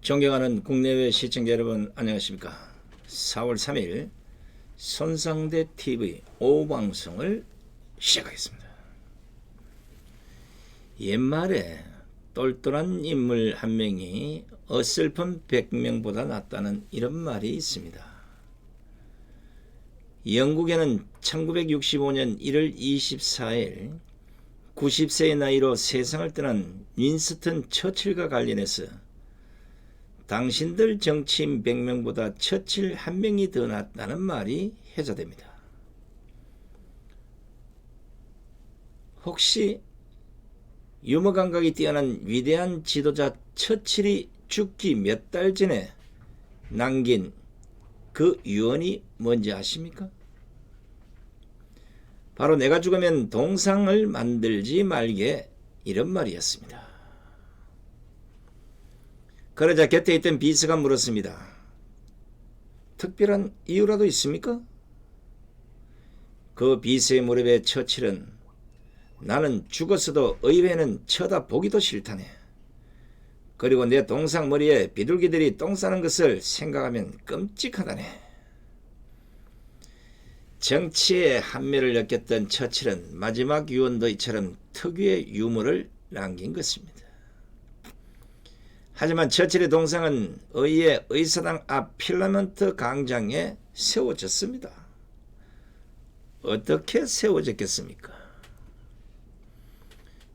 존경하는 국내외 시청자 여러분 안녕하십니까. 4월 3일 손상대 TV 오후 방송을 시작하겠습니다. 옛말에 똘똘한 인물 한 명이 어설픈 100명보다 낫다는 이런 말이 있습니다. 영국에는 1965년 1월 24일 90세의 나이로 세상을 떠난 윈스턴 처칠과 관련해서 당신들 정치인 100명보다 처칠 한 명이 더 낫다는 말이 회자됩니다. 혹시 유머 감각이 뛰어난 위대한 지도자 처칠이 죽기 몇 달 전에 남긴 그 유언이 뭔지 아십니까? 바로 내가 죽으면 동상을 만들지 말게, 이런 말이었습니다. 그러자 곁에 있던 비서가 물었습니다. 특별한 이유라도 있습니까? 그 비서의 무릎에 처칠은 나는 죽었어도 의회는 쳐다보기도 싫다네. 그리고 내 동상 머리에 비둘기들이 똥 싸는 것을 생각하면 끔찍하다네. 정치의 한매를 느꼈던 처칠은 마지막 유언도 이처럼 특유의 유머를 남긴 것입니다. 하지만 처칠의 동상은 의회 의사당 앞 필라멘트 광장에 세워졌습니다. 어떻게 세워졌겠습니까?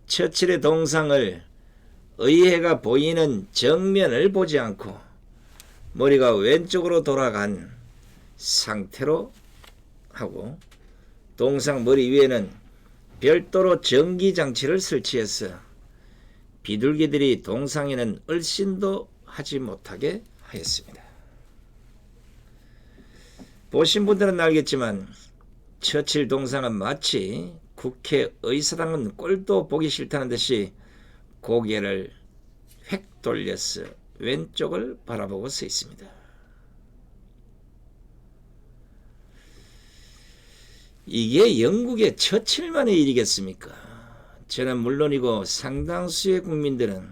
처칠의 동상을 의회가 보이는 정면을 보지 않고 머리가 왼쪽으로 돌아간 상태로 하고, 동상 머리 위에는 별도로 전기장치를 설치해서 비둘기들이 동상에는 얼씬도 하지 못하게 하였습니다. 보신 분들은 알겠지만 처칠 동상은 마치 국회의사당은 꼴도 보기 싫다는 듯이 고개를 획 돌려서 왼쪽을 바라보고 서 있습니다. 이게 영국의 처칠만의 일이겠습니까? 저는 물론이고 상당수의 국민들은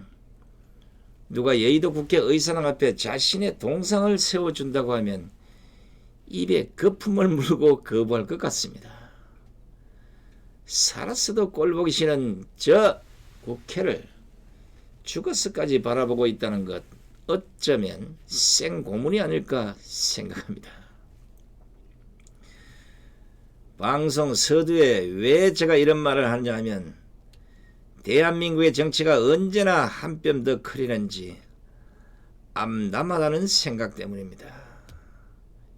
누가 여의도 국회의사당 앞에 자신의 동상을 세워준다고 하면 입에 거품을 물고 거부할 것 같습니다. 살았어도 꼴보기 싫은 저 국회를 죽어서까지 바라보고 있다는 것, 어쩌면 생고문이 아닐까 생각합니다. 방송 서두에 왜 제가 이런 말을 하느냐 하면 대한민국의 정치가 언제나 한 뼘 더 크리는지 암담하다는 생각 때문입니다.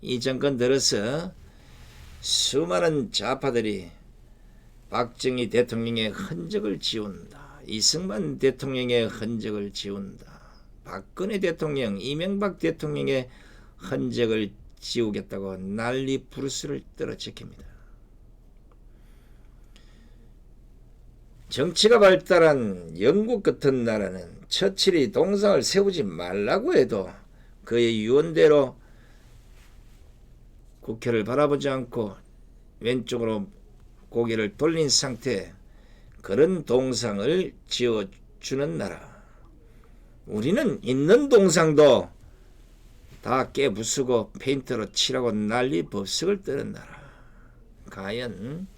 이 정권 들어서 수많은 좌파들이 박정희 대통령의 흔적을 지운다, 이승만 대통령의 흔적을 지운다, 박근혜 대통령, 이명박 대통령의 흔적을 지우겠다고 난리 부르스를 떨어지킵니다. 정치가 발달한 영국 같은 나라는 처칠이 동상을 세우지 말라고 해도 그의 유언대로 국회를 바라보지 않고 왼쪽으로 고개를 돌린 상태에 그런 동상을 지어주는 나라. 우리는 있는 동상도 다 깨부수고 페인트로 칠하고 난리 법석을 떠는 나라. 과연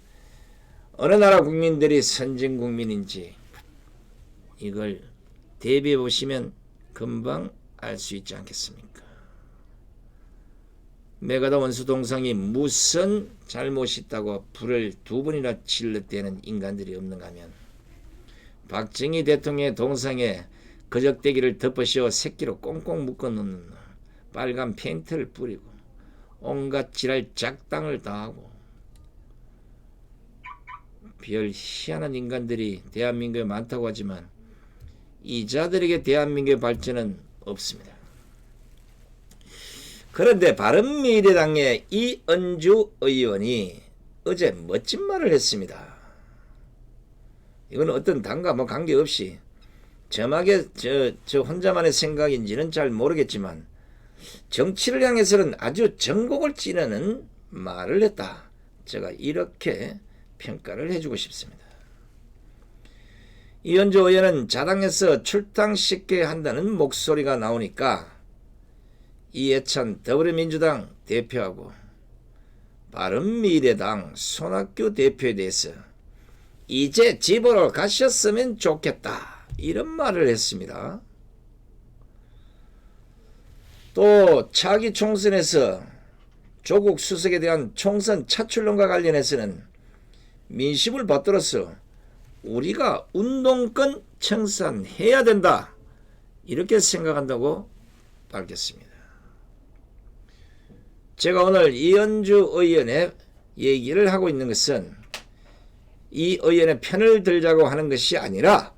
어느 나라 국민들이 선진국민인지 이걸 대비해 보시면 금방 알 수 있지 않겠습니까? 메가다 원수 동상이 무슨 잘못이 있다고 불을 두 번이나 질렀대는 인간들이 없는가 하면 박정희 대통령의 동상에 거적대기를 덮으시어 새끼로 꽁꽁 묶어놓는 빨간 페인트를 뿌리고 온갖 지랄 작당을 다하고 별 희한한 인간들이 대한민국에 많다고 하지만 이 자들에게 대한민국의 발전은 없습니다. 그런데 바른미래당의 이은주 의원이 어제 멋진 말을 했습니다. 이건 어떤 당과 뭐 관계없이 저만의 저 혼자만의 생각인지는 잘 모르겠지만 정치를 향해서는 아주 전곡을 찌르는 말을 했다. 제가 이렇게 평가를 해주고 싶습니다. 이현주 의원은 자당에서 출당시켜야 한다는 목소리가 나오니까 이해찬 더불어민주당 대표하고 바른미래당 손학규 대표에 대해서 이제 집으로 가셨으면 좋겠다 이런 말을 했습니다. 또 차기 총선에서 조국 수석에 대한 총선 차출론과 관련해서는 민심을 받들어서 우리가 운동권 청산해야 된다 이렇게 생각한다고 밝혔습니다. 제가 오늘 이현주 의원의 얘기를 하고 있는 것은 이 의원의 편을 들자고 하는 것이 아니라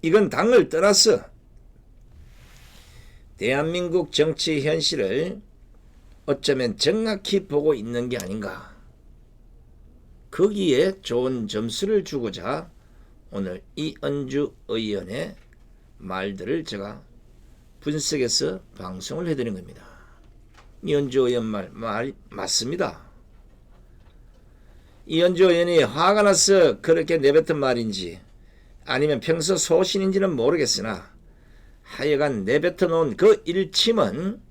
이건 당을 떠나서 대한민국 정치 현실을 어쩌면 정확히 보고 있는 게 아닌가. 거기에 좋은 점수를 주고자 오늘 이현주 의원의 말들을 제가 분석해서 방송을 해드린 겁니다. 이현주 의원 말 맞습니다. 이현주 의원이 화가 나서 그렇게 내뱉은 말인지 아니면 평소 소신인지는 모르겠으나 하여간 내뱉어 놓은 그 일침은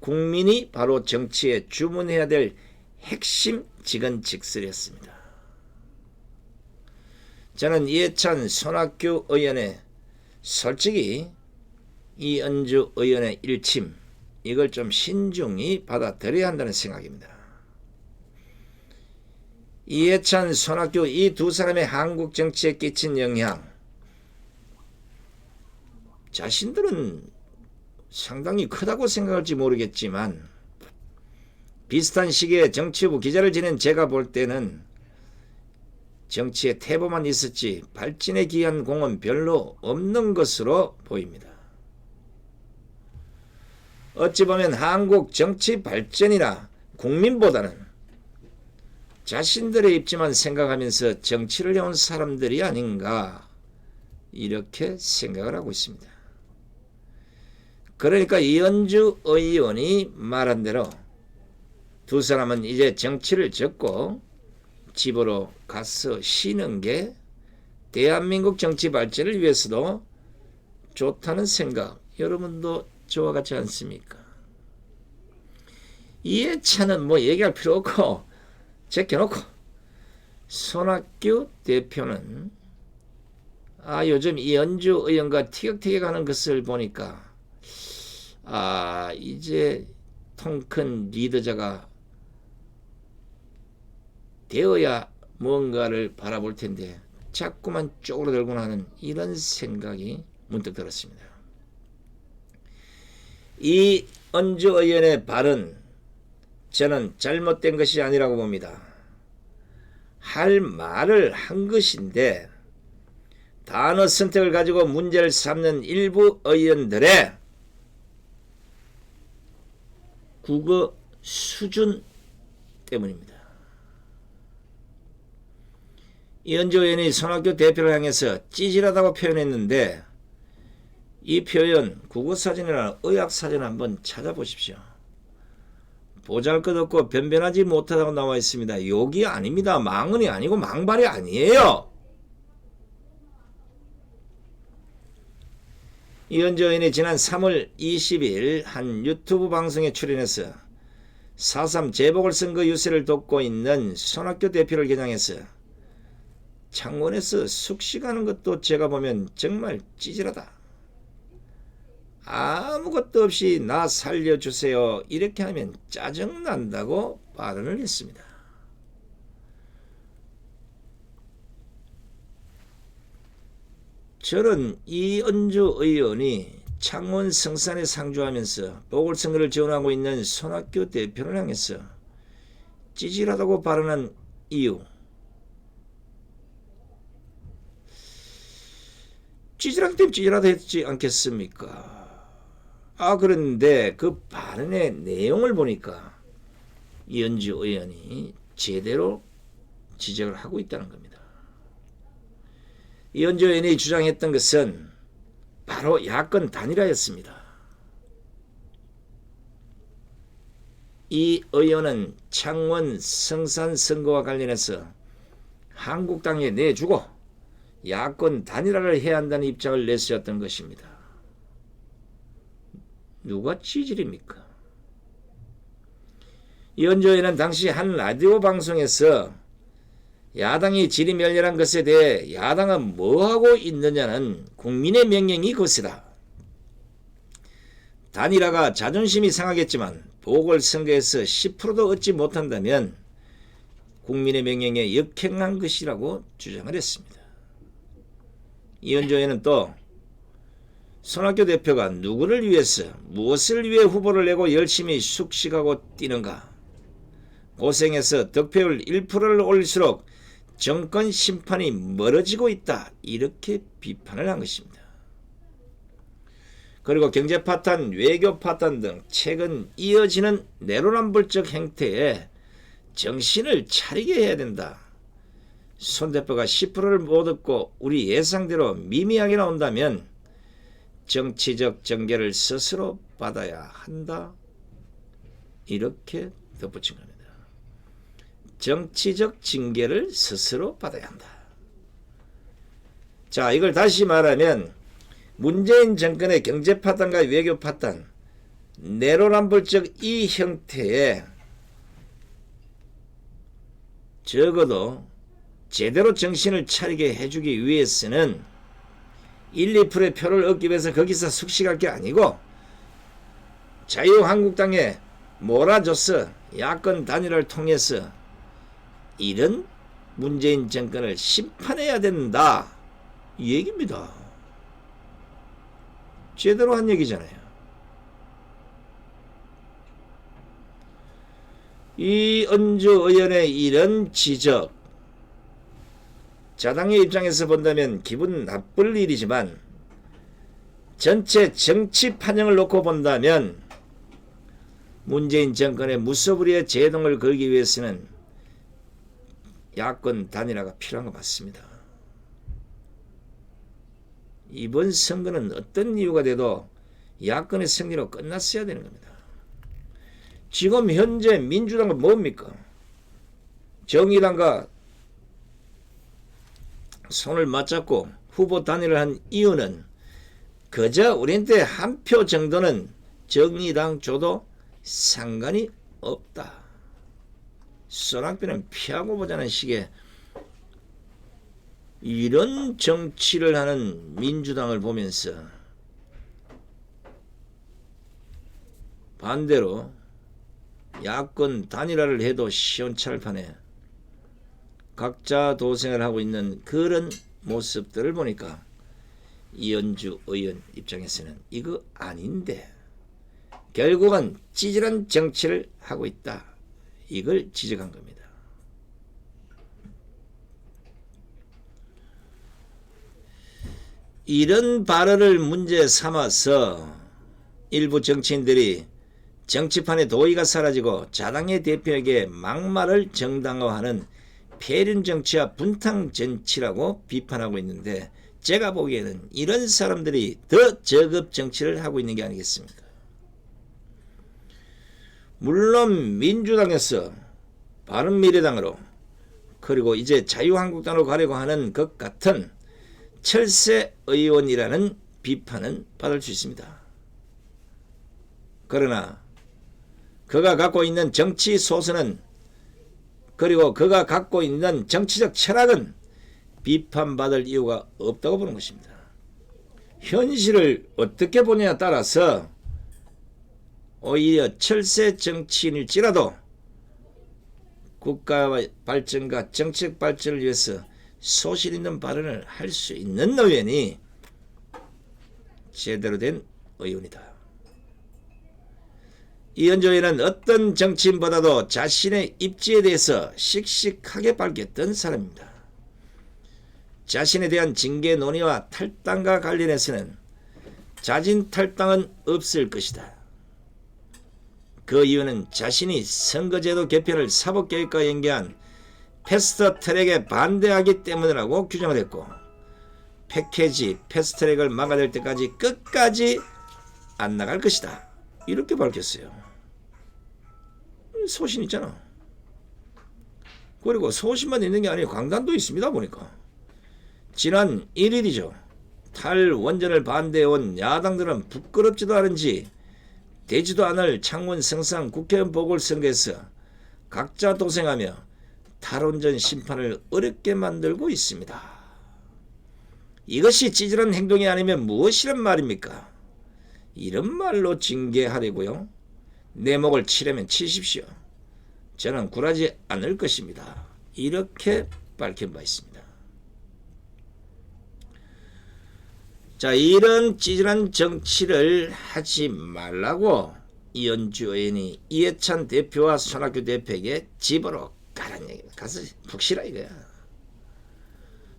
국민이 바로 정치에 주문해야 될 핵심 직언직설이었습니다. 저는 이해찬 손학규 의원의 솔직히 이현주 의원의 일침 이걸 좀 신중히 받아들여야 한다는 생각입니다. 이해찬 손학규 이 두 사람의 한국 정치에 끼친 영향 자신들은 상당히 크다고 생각할지 모르겠지만 비슷한 시기에 정치부 기자를 지낸 제가 볼 때는 정치에 태보만 있었지 발진에 기한 공은 별로 없는 것으로 보입니다. 어찌 보면 한국 정치 발전이나 국민보다는 자신들의 입지만 생각하면서 정치를 해온 사람들이 아닌가 이렇게 생각을 하고 있습니다. 그러니까 이현주 의원이 말한 대로 두 사람은 이제 정치를 접고 집으로 가서 쉬는 게 대한민국 정치 발전을 위해서도 좋다는 생각 여러분도 저와 같지 않습니까? 이해찬은 뭐 얘기할 필요 없고 제껴놓고 손학규 대표는 요즘 이현주 의원과 티격태격하는 것을 보니까 이제 통 큰 리더자가 되어야 뭔가를 바라볼 텐데 자꾸만 쪼그라들고 나는 이런 생각이 문득 들었습니다. 이현주 의원의 발언 저는 잘못된 것이 아니라고 봅니다. 할 말을 한 것인데 단어 선택을 가지고 문제를 삼는 일부 의원들의 국어 수준 때문입니다. 이현주 의원이 손학규 대표를 향해서 찌질하다고 표현했는데 이 표현 국어사전이나 의학사전 한번 찾아보십시오. 보잘것없고 변변하지 못하다고 나와 있습니다. 욕이 아닙니다. 망언이 아니고 망발이 아니에요. 이현주 의원이 지난 3월 20일 한 유튜브 방송에 출연해서 4.3 재보궐선거 유세를 돕고 있는 손학규 대표를 겨냥해서 창원에서 숙식하는 것도 제가 보면 정말 찌질하다. 아무것도 없이 나 살려주세요. 이렇게 하면 짜증난다고 발언을 했습니다. 저는 이현주 의원이 창원 성산에 상주하면서 보궐선거를 지원하고 있는 손학규 대표를 향해서 찌질하다고 발언한 이유 찌질하기 때문에 찌질하다 했지 않겠습니까? 그런데 그 발언의 내용을 보니까 이현주 의원이 제대로 지적을 하고 있다는 겁니다. 이현주 의원이 주장했던 것은 바로 야권 단일화였습니다. 이 의원은 창원 성산 선거와 관련해서 한국당에 내주고 야권 단일화를 해야 한다는 입장을 내세웠던 것입니다. 누가 지질입니까? 이현주 의원은 당시 한 라디오 방송에서 야당이 질의멸렬한 것에 대해 야당은 뭐하고 있느냐는 국민의 명령이 것이다. 단일화가 자존심이 상하겠지만 보궐선거에서 10%도 얻지 못한다면 국민의 명령에 역행한 것이라고 주장을 했습니다. 이현주 의원은 또 손학규 대표가 누구를 위해서 무엇을 위해 후보를 내고 열심히 숙식하고 뛰는가, 고생해서 득표율 1%를 올릴수록 정권 심판이 멀어지고 있다, 이렇게 비판을 한 것입니다. 그리고 경제 파탄, 외교 파탄 등 최근 이어지는 내로남불적 행태에 정신을 차리게 해야 된다. 손 대표가 10%를 못 얻고 우리 예상대로 미미하게 나온다면 정치적 징계를 스스로 받아야 한다, 이렇게 덧붙인 겁니다. 정치적 징계를 스스로 받아야 한다. 자, 이걸 다시 말하면 문재인 정권의 경제 파탄과 외교 파탄, 내로남불적 이 형태에 적어도 제대로 정신을 차리게 해주기 위해서는 1, 2%의 표를 얻기 위해서 거기서 숙식할 게 아니고 자유한국당에 몰아줘서 야권 단일화를 통해서 이런 문재인 정권을 심판해야 된다, 이 얘기입니다. 제대로 한 얘기잖아요. 이은주 의원의 이런 지적, 자당의 입장에서 본다면 기분 나쁠 일이지만 전체 정치 판형을 놓고 본다면 문재인 정권의 무소불위의 제동을 걸기 위해서는 야권 단일화가 필요한 거 맞습니다. 이번 선거는 어떤 이유가 돼도 야권의 승리로 끝났어야 되는 겁니다. 지금 현재 민주당은 뭡니까? 정의당과 손을 맞잡고 후보 단일을 한 이유는 그저 우리한테 한 표 정도는 정의당 줘도 상관이 없다. 소낙비는 피하고 보자는 식의 이런 정치를 하는 민주당을 보면서 반대로 야권 단일화를 해도 시원찮을 판에 각자 도생을 하고 있는 그런 모습들을 보니까 이현주 의원 입장에서는 이거 아닌데 결국은 찌질한 정치를 하고 있다, 이걸 지적한 겁니다. 이런 발언을 문제 삼아서 일부 정치인들이 정치판의 도의가 사라지고 자당의 대표에게 막말을 정당화하는 폐륜 정치와 분탕 정치라고 비판하고 있는데, 제가 보기에는 이런 사람들이 더 저급 정치를 하고 있는 게 아니겠습니까? 물론 민주당에서 바른미래당으로 그리고 이제 자유한국당으로 가려고 하는 것 같은 철새 의원이라는 비판은 받을 수 있습니다. 그러나 그가 갖고 있는 정치 소신은, 그리고 그가 갖고 있는 정치적 철학은 비판받을 이유가 없다고 보는 것입니다. 현실을 어떻게 보냐에 따라서 오히려 철새 정치인일지라도 국가 발전과 정책 발전을 위해서 소신 있는 발언을 할 수 있는 의원이 제대로 된 의원이다. 이현주 의원은 어떤 정치인보다도 자신의 입지에 대해서 씩씩하게 밝혔던 사람입니다. 자신에 대한 징계 논의와 탈당과 관련해서는 자진 탈당은 없을 것이다. 그 이유는 자신이 선거제도 개편을 사법개혁과 연계한 패스트트랙에 반대하기 때문이라고 규정을 했고, 패키지 패스트트랙을 막아낼 때까지 끝까지 안 나갈 것이다, 이렇게 밝혔어요. 소신 있잖아. 그리고 소신만 있는 게 아니고 강단도 있습니다. 보니까 지난 1일이죠. 탈원전을 반대해온 야당들은 부끄럽지도 않은지 되지도 않을 창원 성산 국회의원 보궐선거에서 각자 도생하며 탈원전 심판을 어렵게 만들고 있습니다. 이것이 찌질한 행동이 아니면 무엇이란 말입니까? 이런 말로 징계하려고요? 내 목을 치려면 치십시오. 저는 굴하지 않을 것입니다. 이렇게 밝힌 바 있습니다. 자, 이런 찌질한 정치를 하지 말라고 이현주 의원이 이해찬 대표와 손학규 대표에게 집으로 가라는 얘기입니다. 가서 푹 쉬라 이거야.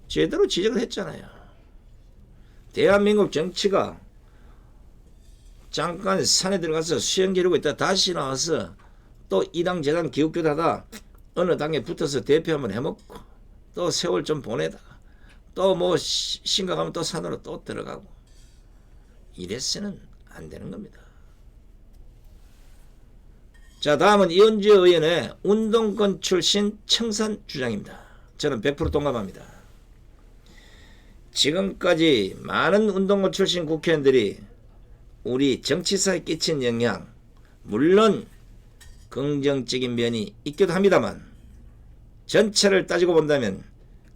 제대로 지적을 했잖아요. 대한민국 정치가 잠깐 산에 들어가서 수영 기르고 있다 다시 나와서 또 이 당 저 당 기웃기웃하다 어느 당에 붙어서 대표 한번 해먹고 또 세월 좀 보내다가 또 뭐 심각하면 또 산으로 또 들어가고 이래서는 안 되는 겁니다. 자, 다음은 이현주 의원의 운동권 출신 청산 주장입니다. 저는 100% 동감합니다. 지금까지 많은 운동권 출신 국회의원들이 우리 정치사에 끼친 영향, 물론 긍정적인 면이 있기도 합니다만 전체를 따지고 본다면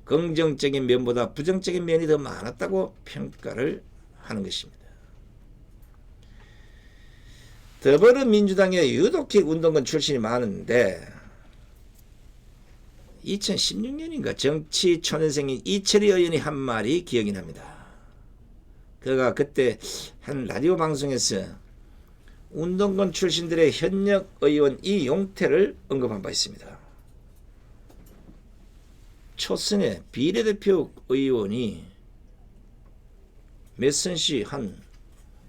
긍정적인 면보다 부정적인 면이 더 많았다고 평가를 하는 것입니다. 더불어민주당에 유독히 운동권 출신이 많은데 2016년인가 정치 초년생인 이철희 의원이 한 말이 기억이 납니다. 그가 그때 한 라디오 방송에서 운동권 출신들의 현역 의원 이용태를 언급한 바 있습니다. 초선의 비례대표 의원이 메슨시 한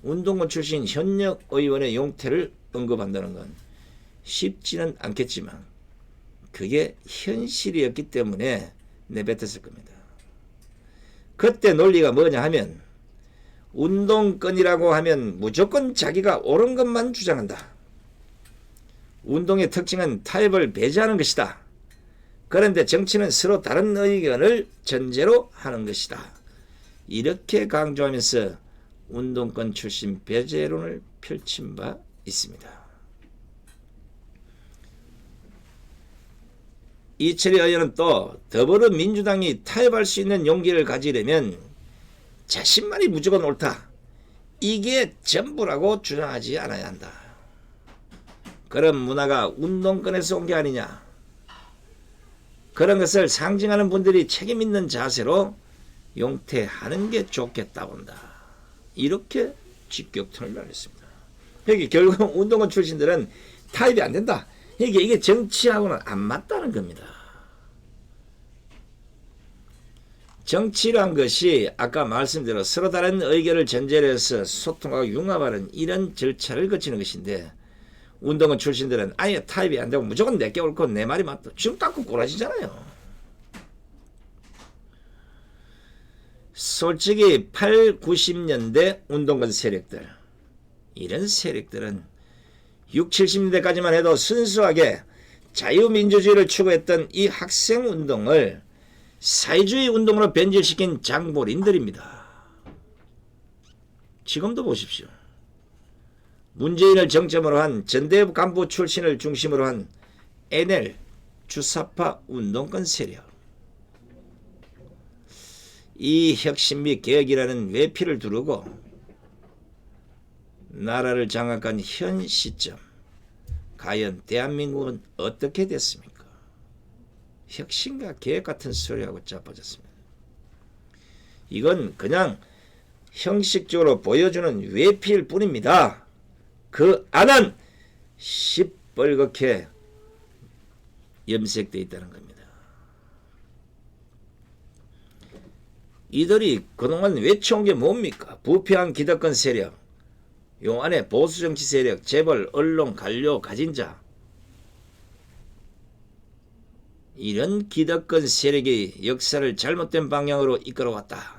운동권 출신 현역 의원의 용태를 언급한다는 건 쉽지는 않겠지만 그게 현실이었기 때문에 내뱉었을 겁니다. 그때 논리가 뭐냐 하면 운동권이라고 하면 무조건 자기가 옳은 것만 주장한다. 운동의 특징은 타협을 배제하는 것이다. 그런데 정치는 서로 다른 의견을 전제로 하는 것이다. 이렇게 강조하면서 운동권 출신 배제론을 펼친 바 있습니다. 이철희 의원은 또 더불어민주당이 타협할 수 있는 용기를 가지려면 자신만이 무조건 옳다. 이게 전부라고 주장하지 않아야 한다. 그런 문화가 운동권에서 온 게 아니냐. 그런 것을 상징하는 분들이 책임 있는 자세로 용퇴하는 게 좋겠다 본다. 이렇게 직격탄을 날렸습니다. 여기 결국 운동권 출신들은 타협이 안 된다. 이게 정치하고는 안 맞다는 겁니다. 정치란 것이 아까 말씀대로 서로 다른 의견을 전제로 해서 소통하고 융합하는 이런 절차를 거치는 것인데 운동권 출신들은 아예 타협이 안 되고 무조건 내게 옳고 내 말이 맞다. 지금 딱 꼬라지잖아요. 솔직히 8, 90년대 운동권 세력들 이런 세력들은 6, 70년대까지만 해도 순수하게 자유민주주의를 추구했던 이 학생운동을 사회주의 운동으로 변질시킨 장본인들입니다. 지금도 보십시오. 문재인을 정점으로 한 전대협 간부 출신을 중심으로 한 NL 주사파 운동권 세력. 이 혁신 및 개혁이라는 외피를 두르고 나라를 장악한 현 시점 과연 대한민국은 어떻게 됐습니까? 혁신과 개혁 같은 소리하고 짜빠졌습니다. 이건 그냥 형식적으로 보여주는 외피일 뿐입니다. 그 안은 시뻘겋게 염색되어 있다는 겁니다. 이들이 그동안 외쳐온 게 뭡니까? 부패한 기득권 세력, 요 안에 보수정치 세력, 재벌, 언론, 관료, 가진 자 이런 기득권 세력이 역사를 잘못된 방향으로 이끌어왔다.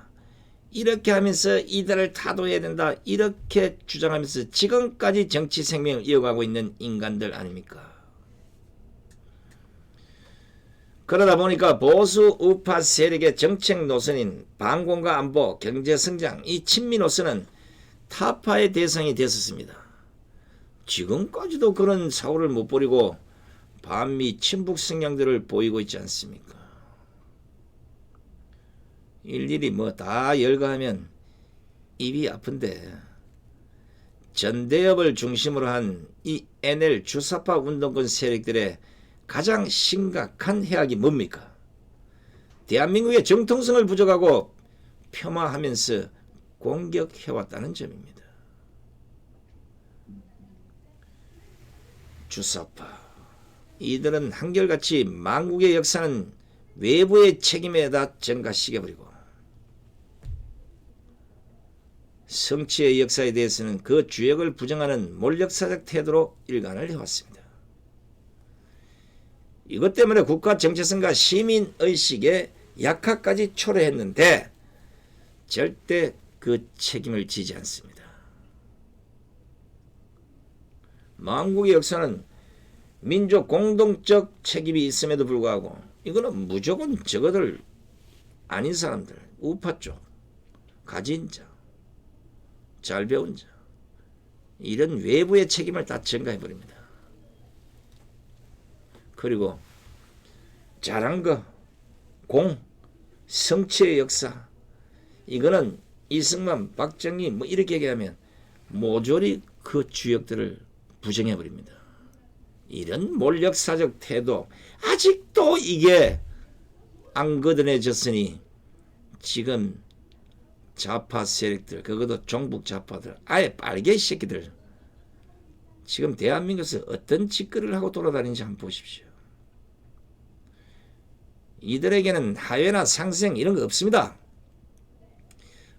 이렇게 하면서 이들을 타도해야 된다. 이렇게 주장하면서 지금까지 정치 생명을 이어가고 있는 인간들 아닙니까? 그러다 보니까 보수 우파 세력의 정책 노선인 반공과 안보, 경제성장, 이 친미 노선은 타파의 대상이 됐었습니다. 지금까지도 그런 사고를 못 버리고 반미 친북 성향들을 보이고 있지 않습니까? 일일이 뭐 다 열거하면 입이 아픈데 전대협을 중심으로 한 이 NL 주사파 운동권 세력들의 가장 심각한 해악이 뭡니까? 대한민국의 정통성을 부정하고 폄하하면서 공격해왔다는 점입니다. 주사파 이들은 한결같이 만국의 역사는 외부의 책임에다 전가시켜버리고 성취의 역사에 대해서는 그 주역을 부정하는 몰역사적 태도로 일관을 해왔습니다. 이것 때문에 국가 정체성과 시민의식의 약화까지 초래했는데 절대 그 책임을 지지 않습니다. 만국의 역사는 민족 공동적 책임이 있음에도 불구하고 이거는 무조건 저거들 아닌 사람들, 우파 쪽, 가진 자, 잘 배운 자, 이런 외부의 책임을 다 전가해버립니다. 그리고 잘한 거, 공, 성취의 역사, 이거는 이승만, 박정희 뭐 이렇게 얘기하면 모조리 그 주역들을 부정해버립니다. 이런 몰역사적 태도, 아직도 이게 안 거듭해졌으니 지금 좌파 세력들, 그것도 종북 좌파들, 아예 빨개 새끼들 지금 대한민국에서 어떤 짓거리를 하고 돌아다니는지 한번 보십시오. 이들에게는 하회나 상생 이런 거 없습니다.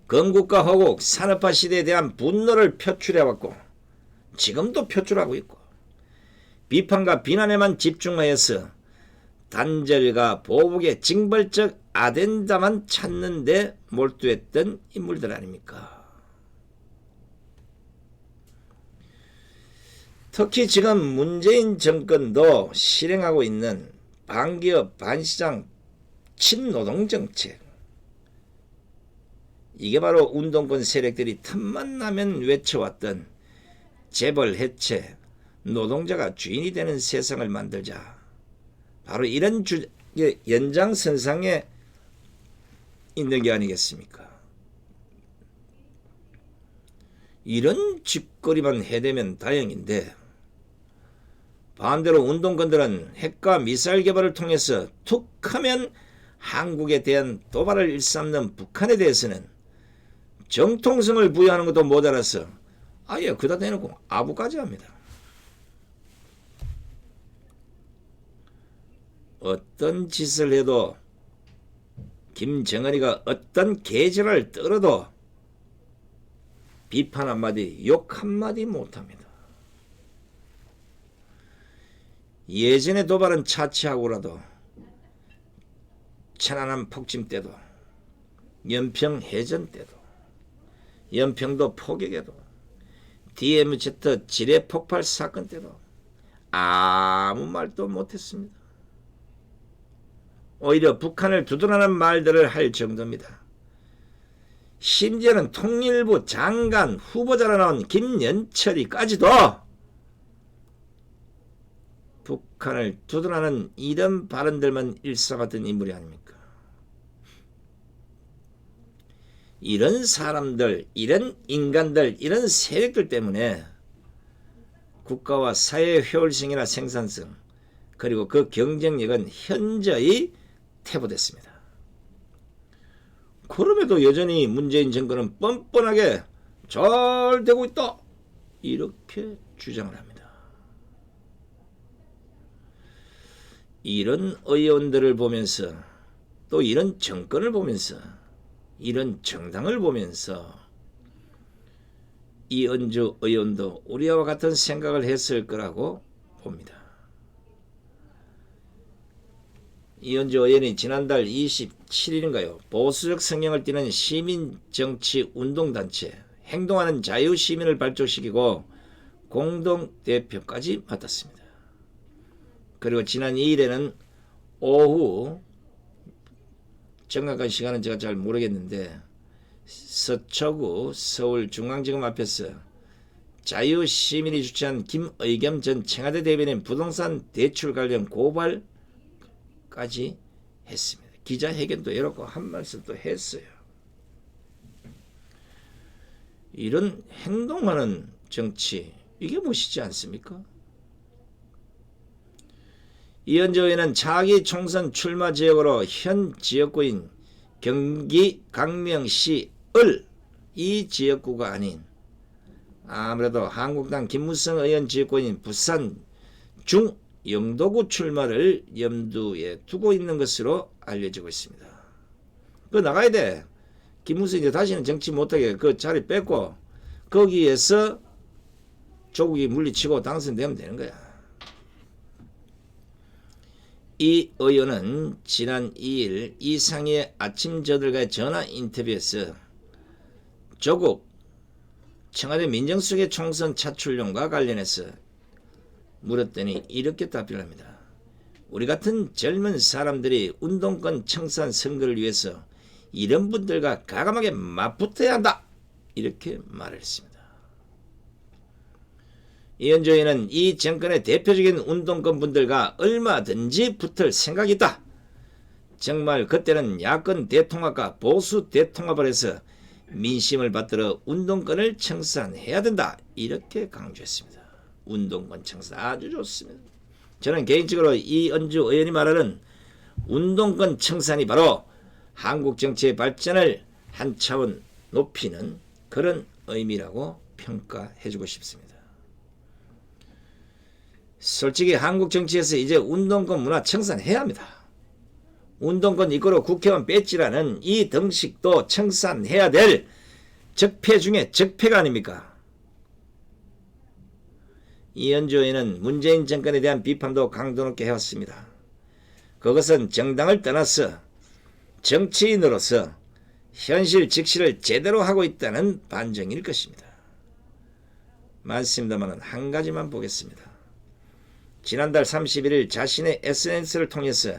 건국과 허국, 산업화 시대에 대한 분노를 표출해왔고 지금도 표출하고 있고 비판과 비난에만 집중하여서 단절과 보복의 징벌적 아덴다만 찾는 데 몰두했던 인물들 아닙니까? 특히 지금 문재인 정권도 실행하고 있는 반기업, 반시장, 친노동정책, 이게 바로 운동권 세력들이 틈만 나면 외쳐왔던 재벌 해체, 노동자가 주인이 되는 세상을 만들자, 바로 이런 연장선상에 있는 게 아니겠습니까? 이런 짓거리만 해대면 다행인데 반대로 운동권들은 핵과 미사일 개발을 통해서 툭 하면 한국에 대한 도발을 일삼는 북한에 대해서는 정통성을 부여하는 것도 모자라서 아예 그다 대놓고 아부까지 합니다. 어떤 짓을 해도 김정은이가 어떤 계절을 떨어도 비판 한마디, 욕 한마디 못합니다. 예전의 도발은 차치하고라도 천안함 폭침 때도, 연평 해전 때도, 연평도 포격에도, DMZ 지뢰 폭발 사건 때도 아무 말도 못했습니다. 오히려 북한을 두둔하는 말들을 할 정도입니다. 심지어는 통일부 장관 후보자로 나온 김연철이까지도 북한을 두둔하는 이런 발언들만 일삼았던 인물이 아닙니까? 이런 사람들, 이런 인간들, 이런 세력들 때문에 국가와 사회의 효율성이나 생산성, 그리고 그 경쟁력은 현저히 퇴보됐습니다. 그럼에도 여전히 문재인 정권은 뻔뻔하게 잘 되고 있다, 이렇게 주장을 합니다. 이런 의원들을 보면서, 또 이런 정권을 보면서, 이런 정당을 보면서 이은주 의원도 우리와 같은 생각을 했을 거라고 봅니다. 이은주 의원이 지난달 27일인가요? 보수적 성향을 띠는 시민정치운동단체 행동하는 자유시민을 발족시키고 공동대표까지 맡았습니다. 그리고 지난 2일에는 오후 정확한 시간은 제가 잘 모르겠는데 서초구 서울중앙지검 앞에서 자유시민이 주최한 김의겸 전 청와대 대변인 부동산 대출 관련 고발까지 했습니다. 기자회견도 열었고 한 말씀도 했어요. 이런 행동하는 정치, 이게 무엇이지 않습니까? 이현주 의원은 차기 총선 출마 지역으로 현 지역구인 경기 강명시 을 이 지역구가 아닌 아무래도 한국당 김무성 의원 지역구인 부산 중 영도구 출마를 염두에 두고 있는 것으로 알려지고 있습니다. 그거 나가야 돼. 김무성 이제 다시는 정치 못하게 그 자리 뺏고 거기에서 조국이 물리치고 당선되면 되는 거야. 이 의원은 지난 2일 이상희의 아침 저들과의 전화 인터뷰에서 조국 청와대 민정수석의 총선 차출론과 관련해서 물었더니 이렇게 답변합니다. 우리 같은 젊은 사람들이 운동권 청산 선거를 위해서 이런 분들과 과감하게 맞붙어야 한다. 이렇게 말을 했습니다. 이현주 의원은 이 정권의 대표적인 운동권 분들과 얼마든지 붙을 생각이 있다. 정말 그때는 야권 대통합과 보수 대통합을 해서 민심을 받들어 운동권을 청산해야 된다. 이렇게 강조했습니다. 운동권 청산 아주 좋습니다. 저는 개인적으로 이현주 의원이 말하는 운동권 청산이 바로 한국 정치의 발전을 한 차원 높이는 그런 의미라고 평가해주고 싶습니다. 솔직히 한국 정치에서 이제 운동권 문화 청산해야 합니다. 운동권 이끌어 국회의원 배지라는 이 덩식도 청산해야 될 적폐 중에 적폐가 아닙니까? 이현주 의원은 문재인 정권에 대한 비판도 강도 높게 해왔습니다. 그것은 정당을 떠나서 정치인으로서 현실 직시를 제대로 하고 있다는 반증일 것입니다. 많습니다만 한 가지만 보겠습니다. 지난달 31일 자신의 SNS를 통해서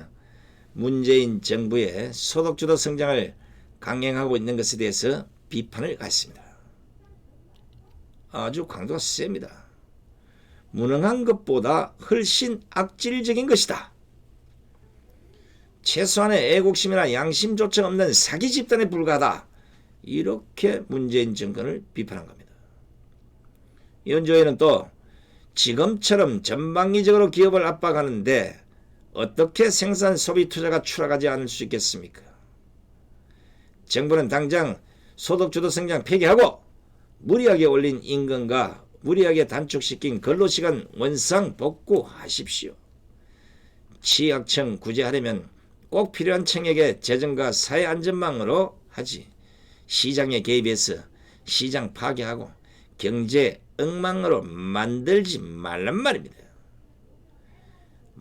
문재인 정부의 소득주도 성장을 강행하고 있는 것에 대해서 비판을 가했습니다. 아주 강도가 셉니다. 무능한 것보다 훨씬 악질적인 것이다. 최소한의 애국심이나 양심조차 없는 사기 집단에 불과하다. 이렇게 문재인 정권을 비판한 겁니다. 이현주 의원은 또 지금처럼 전방위적으로 기업을 압박하는데 어떻게 생산 소비 투자가 추락하지 않을 수 있겠습니까? 정부는 당장 소득주도 성장 폐기하고 무리하게 올린 임금과 무리하게 단축시킨 근로시간 원상 복구하십시오. 취약청 구제하려면 꼭 필요한 청약의 재정과 사회안전망으로 하지 시장에 개입해서 시장 파괴하고 경제 엉망으로 만들지 말란 말입니다.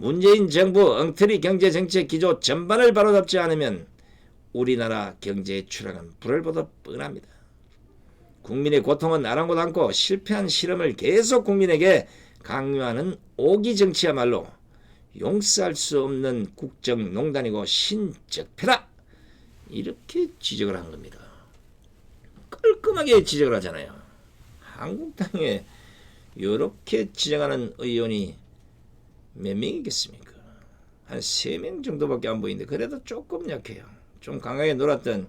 문재인 정부 엉터리 경제정책 기조 전반을 바로잡지 않으면 우리나라 경제의 추락은 불을 보듯 뻔합니다. 국민의 고통은 아랑곳 않고 실패한 실험을 계속 국민에게 강요하는 오기 정치야말로 용서할 수 없는 국정농단이고 신적폐다. 이렇게 지적을 한 겁니다. 깔끔하게 지적을 하잖아요. 한국당에 이렇게 지적하는 의원이 몇 명이겠습니까? 한 3명 정도밖에 안 보이는데 그래도 조금 약해요. 좀 강하게 놀았던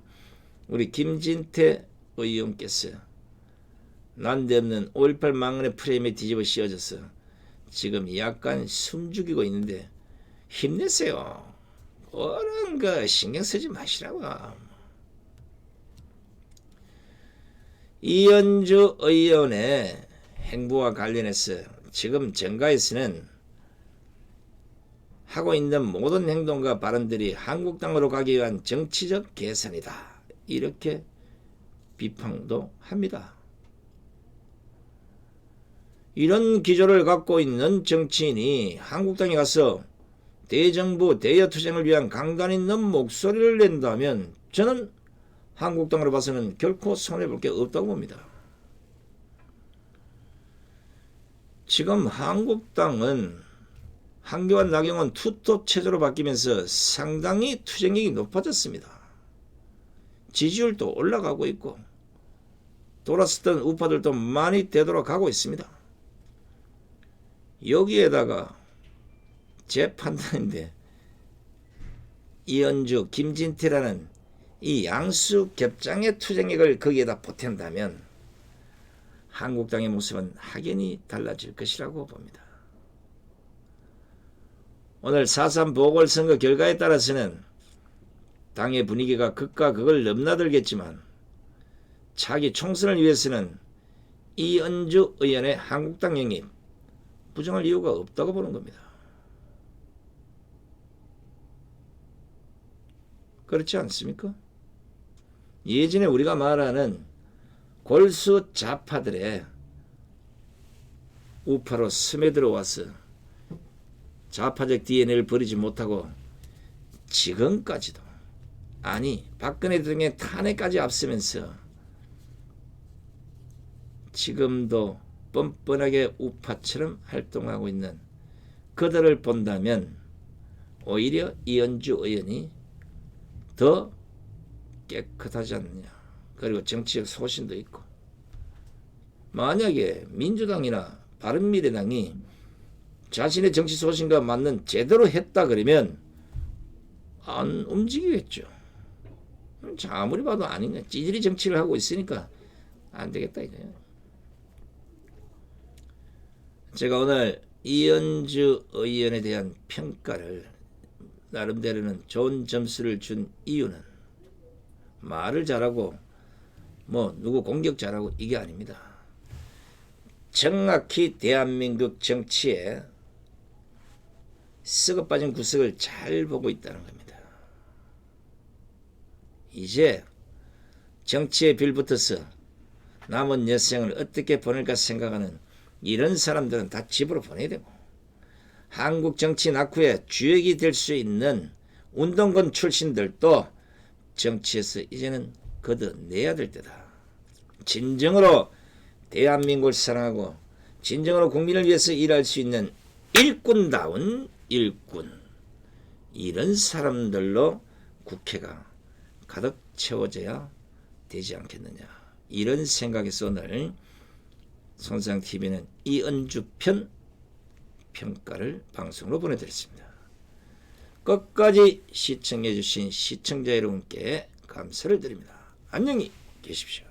우리 김진태 의원께서 난데없는 5.18 망언의 프레임에 뒤집어 씌워져서 지금 약간 숨죽이고 있는데 힘내세요. 그런 거 신경 쓰지 마시라고. 이현주 의원의 행보와 관련해서 지금 정가에서는 하고 있는 모든 행동과 발언들이 한국당으로 가기 위한 정치적 계산이다. 이렇게 비판도 합니다. 이런 기조를 갖고 있는 정치인이 한국당에 가서 대정부 대여투쟁을 위한 강단 있는 목소리를 낸다면 저는 한국당으로 봐서는 결코 손해볼 게 없다고 봅니다. 지금 한국당은 한교안 나경원 투톱 체제로 바뀌면서 상당히 투쟁력이 높아졌습니다. 지지율도 올라가고 있고 돌았었던 우파들도 많이 되돌아가고 있습니다. 여기에다가 제 판단인데 이현주, 김진태라는 이 양수 겹장의 투쟁력을 거기에다 보탠다면 한국당의 모습은 확연히 달라질 것이라고 봅니다. 오늘 4.3 보궐선거 결과에 따라서는 당의 분위기가 극과 극을 넘나들겠지만 차기 총선을 위해서는 이은주 의원의 한국당 영입 부정할 이유가 없다고 보는 겁니다. 그렇지 않습니까? 예전에 우리가 말하는 골수 좌파들의 우파로 스며들어와서 좌파적 DNA를 버리지 못하고 지금까지도 아니 박근혜 대통령의 탄핵까지 앞서면서 지금도 뻔뻔하게 우파처럼 활동하고 있는 그들을 본다면 오히려 이현주 의원이 더 깨끗하지 않느냐. 그리고 정치적 소신도 있고 만약에 민주당이나 바른미래당이 자신의 정치 소신과 맞는 제대로 했다 그러면 안 움직이겠죠. 아무리 봐도 아니네. 찌질이 정치를 하고 있으니까 안 되겠다 이거예요. 제가 오늘 이현주 의원에 대한 평가를 나름대로는 좋은 점수를 준 이유는 말을 잘하고 뭐 누구 공격 잘하고 이게 아닙니다. 정확히 대한민국 정치에 썩어 빠진 구석을 잘 보고 있다는 겁니다. 이제 정치에 빌붙어서 남은 여생을 어떻게 보낼까 생각하는 이런 사람들은 다 집으로 보내야 되고 한국 정치 낙후의 주역이 될 수 있는 운동권 출신들도 정치에서 이제는 걷어내야 될 때다. 진정으로 대한민국을 사랑하고 진정으로 국민을 위해서 일할 수 있는 일꾼다운 일꾼 이런 사람들로 국회가 가득 채워져야 되지 않겠느냐. 이런 생각에서 오늘 손상TV는 이은주 편 평가를 방송으로 보내드렸습니다. 끝까지 시청해 주신 시청자 여러분께 감사를 드립니다. 안녕히 계십시오.